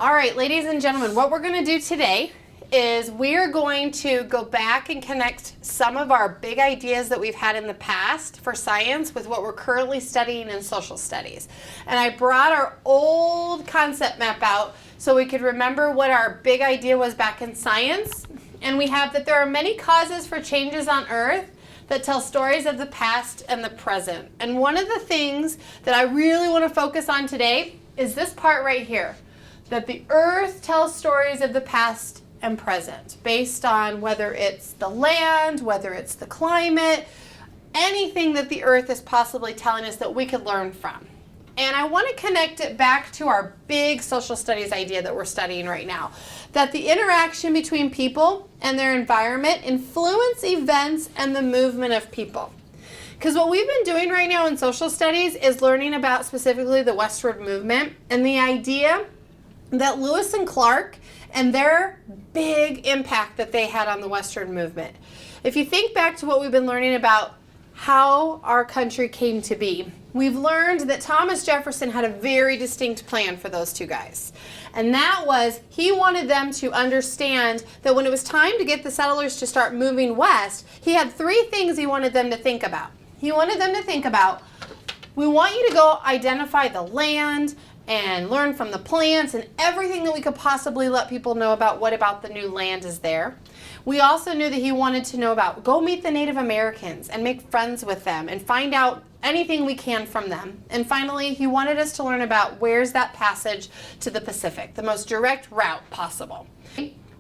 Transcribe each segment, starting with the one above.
All right, ladies and gentlemen, what we're going to do today is we're going to go back and connect some of our big ideas that we've had in the past for science with what we're currently studying in social studies. And I brought our old concept map out so we could remember what our big idea was back in science. And we have that there are many causes for changes on Earth that tell stories of the past and the present. And one of the things that I really want to focus on today is this part right here, that the Earth tells stories of the past and present based on whether it's the land, whether it's the climate, anything that the Earth is possibly telling us that we could learn from. And I want to connect it back to our big social studies idea that we're studying right now, that the interaction between people and their environment influence events and the movement of people. Because what we've been doing right now in social studies is learning about specifically the westward movement and the idea that Lewis and Clark and their big impact that they had on the westward movement. If you think back to what we've been learning about how our country came to be, we've learned that Thomas Jefferson had a very distinct plan for those two guys. And that was, he wanted them to understand that when it was time to get the settlers to start moving west, he had three things he wanted them to think about. He wanted them to think about, we want you to go identify the land and learn from the plants and everything that we could possibly let people know about what about the new land is there. We also knew that he wanted to know about, go meet the Native Americans and make friends with them and find out anything we can from them. And finally, he wanted us to learn about where's that passage to the Pacific, the most direct route possible.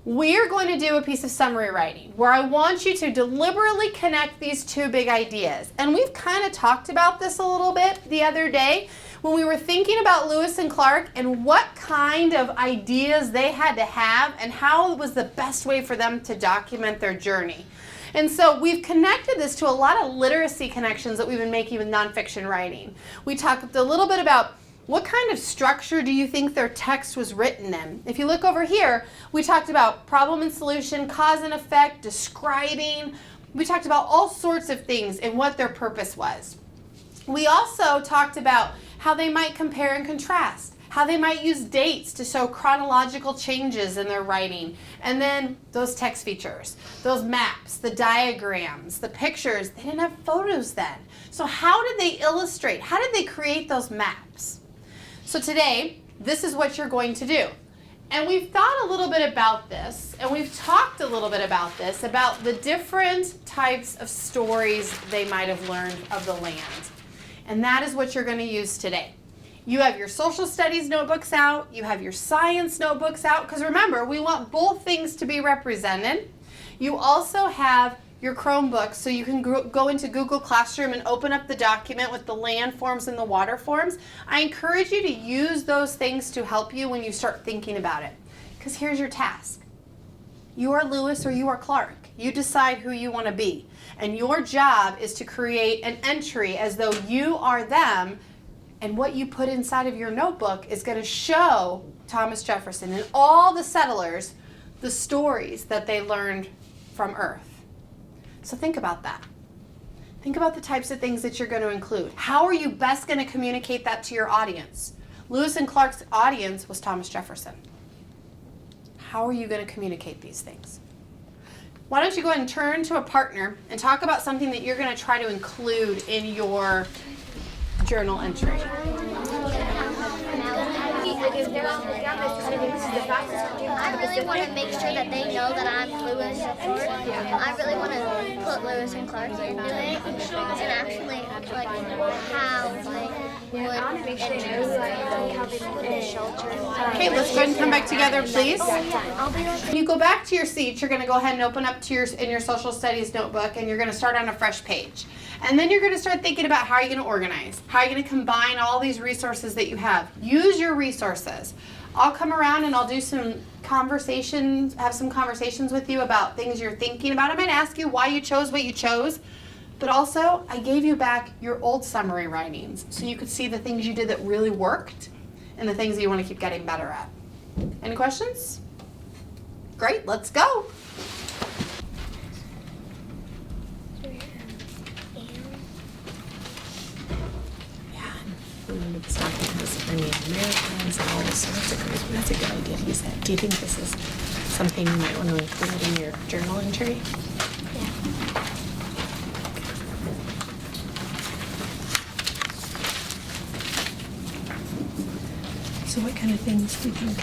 We're going to do a piece of summary writing where I want you to deliberately connect these two big ideas. And we've kind of talked about this a little bit the other day when we were thinking about Lewis and Clark and what kind of ideas they had to have and how it was the best way for them to document their journey. And so we've connected this to a lot of literacy connections that we've been making with nonfiction writing. We talked a little bit about what kind of structure do you think their text was written in? If you look over here, we talked about problem and solution, cause and effect, describing. We talked about all sorts of things and what their purpose was. We also talked about how they might compare and contrast, how they might use dates to show chronological changes in their writing, and then those text features, those maps, the diagrams, the pictures. They didn't have photos then. So how did they illustrate? How did they create those maps? So today, this is what you're going to do. And we've thought a little bit about this, and we've talked a little bit about this, about the different types of stories they might have learned of the land. And that is what you're going to use today. You have your social studies notebooks out, you have your science notebooks out, because remember, we want both things to be represented. You also have your Chromebooks, so you can go into Google Classroom and open up the document with the land forms and the water forms. I encourage you to use those things to help you when you start thinking about it. Because here's your task. You are Lewis or you are Clark. You decide who you want to be. And your job is to create an entry as though you are them, and what you put inside of your notebook is going to show Thomas Jefferson and all the settlers the stories that they learned from Earth. So think about that. Think about the types of things that you're going to include. How are you best going to communicate that to your audience? Lewis and Clark's audience was Thomas Jefferson. How are you going to communicate these things? Why don't you go ahead and turn to a partner and talk about something that you're going to try to include in your journal entry. I really want to make sure that they know that I'm Lewis and Clark. I really want to put Lewis and Clark into it, and actually how Okay, let's go ahead and come back together, please. When you go back to your seats, you're going to go ahead and open up to your social studies notebook, and you're going to start on a fresh page. And then you're going to start thinking about how you're going to organize, how you're going to combine all these resources that you have. Use your resources. I'll come around and I'll do some conversations, have some conversations with you about things you're thinking about. I might ask you why you chose what you chose, but also I gave you back your old summary writings so you could see the things you did that really worked and the things that you want to keep getting better at. Any questions? Great, let's go. Yeah, it's not because for Native Americans and all this sorts of crazy. That's a good idea to use that. Do you think this is something you might want to include in your journal entry? Yeah. So what kind of things do you think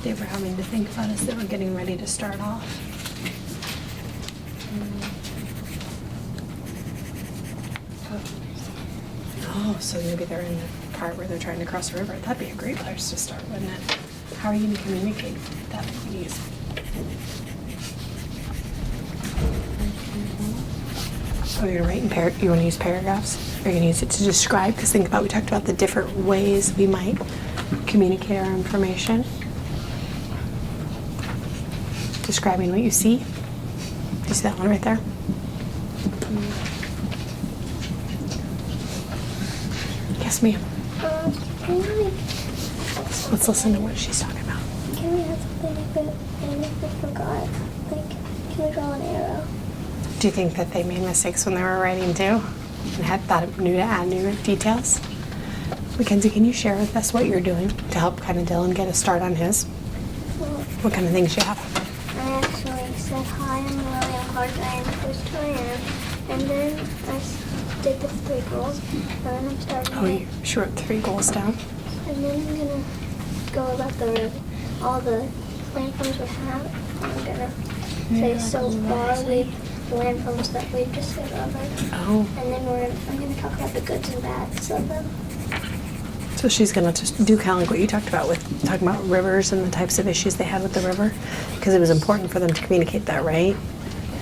they were having to think about as they were getting ready to start off? Oh, so maybe they're in the part where they're trying to cross a river. That'd be a great place to start, wouldn't it? How are you going to communicate that with these? Oh, you're going to write you want to use paragraphs? Or you're going to use it to describe? Because think about, we talked about the different ways we might communicate our information. Describing what you see. Do you see that one right there? Yes, ma'am. Can we, Let's listen to what she's talking about. can we have something like that and if we forgot? Like, can we draw an arrow? Do you think that they made mistakes when they were writing too? And had thought new to add new details? Mackenzie, can you share with us what you're doing to help kind of Dylan get a start on his? Well, What kind of things you have? I actually said hi, I'm Lily, I'm Clark, I am first who I am. And then did the 3 goals. And then I'm starting Oh, you she wrote 3 goals down. And then I'm gonna go about all the landforms we have. I'm gonna say so far the landforms that we've discovered. Oh. And then I'm gonna talk about the goods and bads of them. So she's going to just do kind of like what you talked about with talking about rivers and the types of issues they had with the river, because it was important for them to communicate that, right?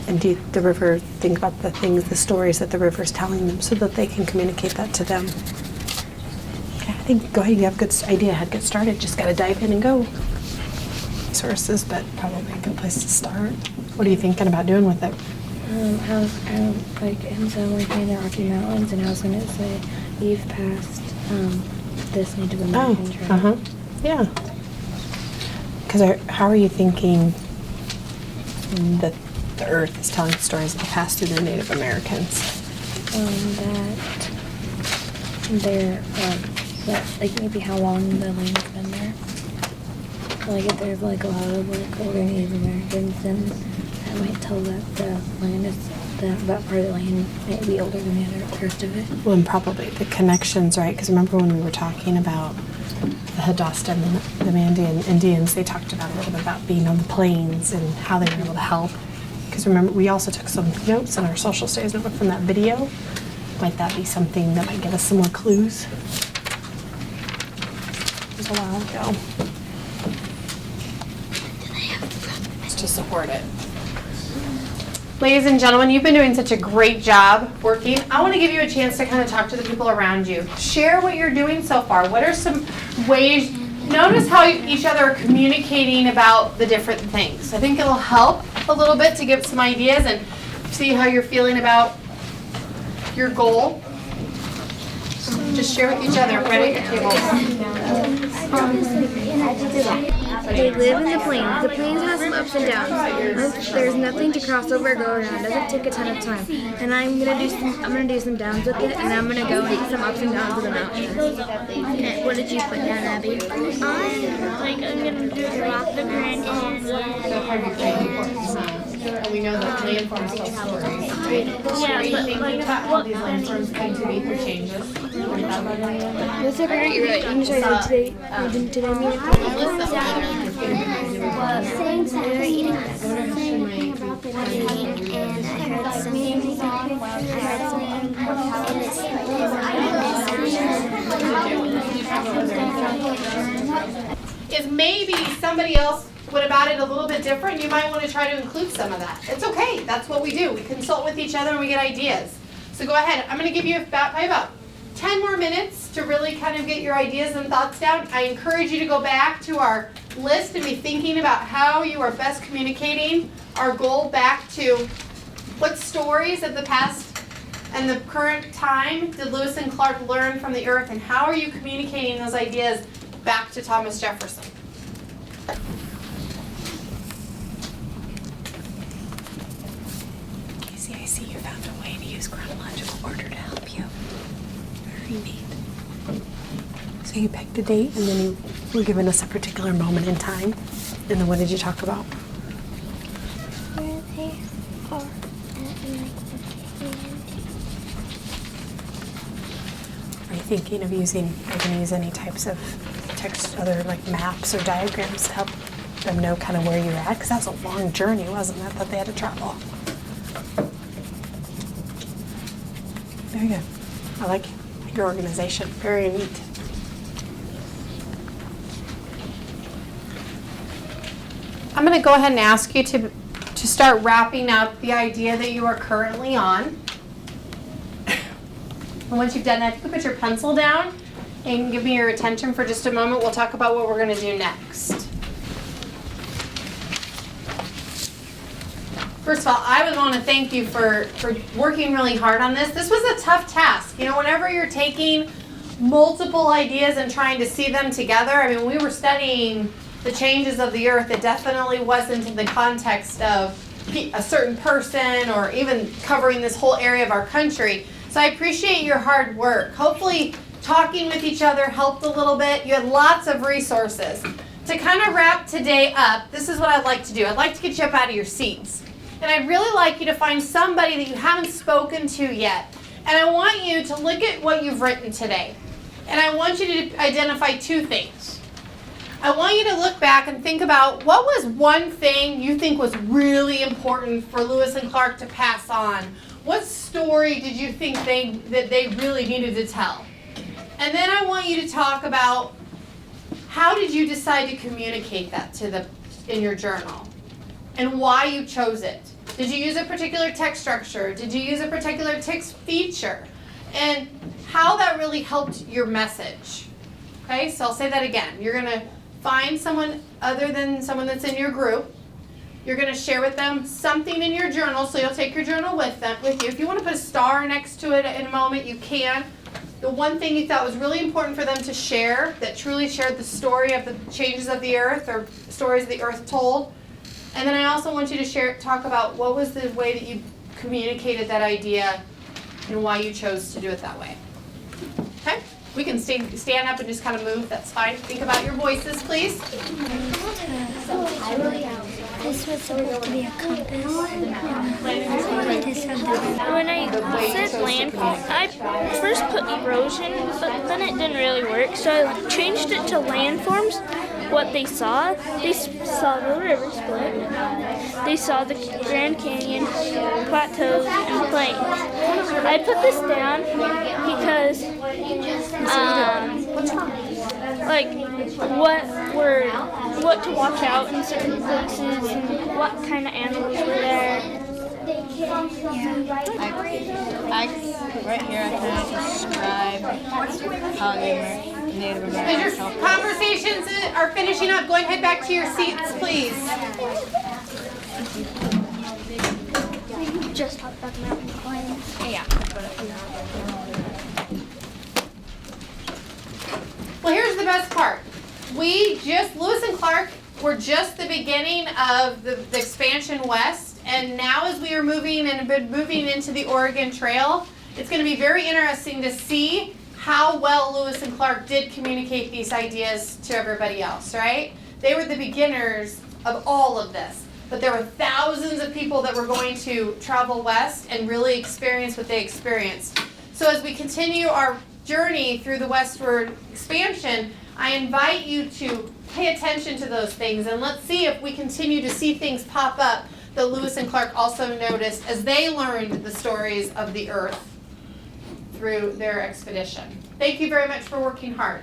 And do the river think about the things, the stories that the river is telling them so that they can communicate that to them. Okay, I think, go ahead, you have a good idea how to get started. Just got to dive in and go. Sources, but probably a good place to start. What are you thinking about doing with it? Like, and so we're in the Rocky Mountains, and I was going to say, we've passed this Native American tribe. Yeah. Because how are you thinking that the earth is telling stories that passed through the Native Americans? That they're, like maybe how long the land's been there. Like if there's like a lot of like older Native Americans, then that might tell that the land is, that part of the land might be older than the other rest of it. Well, and probably the connections, right? Because remember when we were talking about the Hadasta and the Mandan Indians, they talked about a little bit about being on the plains and how they were able to help. Because remember, we also took some notes in our social studies notebook from that video. Might that be something that might give us some more clues? It was a while ago. It's to support it. Ladies and gentlemen, you've been doing such a great job working. I want to give you a chance to kind of talk to the people around you. Share what you're doing so far. What are some ways? Notice how each other are communicating about the different things. I think it'll help a little bit to give some ideas and see how you're feeling about your goal. Just share with each other right at your table. They live in the plains. The plains has some ups and downs. There's nothing to cross over or go around. It doesn't take a ton of time. And I'm gonna do some downs with it, and I'm gonna go into some ups and downs of the mountains. Okay, what did you put down, Abby? I'm gonna do rock the grand And we know that landforms tell stories, right? Yeah, but like How these landforms come to be through changes. That's so great. You're right. You can show you today meeting. saying we were eating something about the wedding, and I heard something. If maybe somebody else went about it a little bit different, you might want to try to include some of that. It's okay. That's what we do. We consult with each other and we get ideas. So go ahead. I'm going to give you about 10 more minutes to really kind of get your ideas and thoughts down. I encourage you to go back to our list and be thinking about how you are best communicating our goal back to what stories of the past and the current time did Lewis and Clark learn from the earth, and how are you communicating those ideas back to Thomas Jefferson? Casey, I see you found a way to use chronological order to help you. Very neat. So So you picked a date, and then you were giving us a particular moment in time. And then what did you talk about? Where they are at Are you thinking of using, are you going to use any types of text, other like maps or diagrams to help them know kind of where you're at? Because that was a long journey, wasn't it, that they had to travel? Very good. I like your organization. Very neat. I'm going to go ahead and ask you to start wrapping up the idea that you are currently on. And once you've done that, you can put your pencil down and give me your attention for just a moment. We'll talk about what we're going to do next. First of all, I would want to thank you for working really hard on this. This was a tough task. You know, whenever you're taking multiple ideas and trying to see them together, I mean, when we were studying the changes of the earth, it definitely wasn't in the context of a certain person or even covering this whole area of our country. So I appreciate your hard work. Hopefully talking with each other helped a little bit. You had lots of resources. To kind of wrap today up, this is what I'd like to do. I'd like to get you up out of your seats. And I'd really like you to find somebody that you haven't spoken to yet. And I want you to look at what you've written today. And I want you to identify two things. I want you to look back and think about what was one thing you think was really important for Lewis and Clark to pass on. What story did you think that they really needed to tell? And then I want you to talk about how did you decide to communicate that to them in your journal and why you chose it. Did you use a particular text structure? Did you use a particular text feature? And how that really helped your message. Okay, so I'll say that again. You're going to find someone other than someone that's in your group. You're going to share with them something in your journal, so you'll take your journal with you. If you want to put a star next to it in a moment, you can. The one thing you thought was really important for them to share, that truly shared the story of the changes of the earth or stories the earth told. And then I also want you to talk about what was the way that you communicated that idea and why you chose to do it that way. Okay? We can stand up and just kind of move. That's fine. Think about your voices, please. This was supposed to be a compass. When I said landform, I first put erosion, but then it didn't really work, so I changed it to landforms. What they saw the river split, they saw the Grand Canyon, plateaus, and plains. I put this down because, what to watch out in certain places and what kind of animals were there. Right here, I kind of describe how they were Native As Americans. your conversations are finishing up, go ahead back to your seats, please. We just talked about the mountain climbs. Well, here's the best part. Lewis and Clark were just the beginning of the expansion west, and now as we are moving into the Oregon Trail, it's going to be very interesting to see how well Lewis and Clark did communicate these ideas to everybody else, right? They were the beginners of all of this, but there were thousands of people that were going to travel west and really experience what they experienced. So as we continue our journey through the westward expansion, I invite you to pay attention to those things, and let's see if we continue to see things pop up that Lewis and Clark also noticed as they learned the stories of the earth through their expedition. Thank you very much for working hard.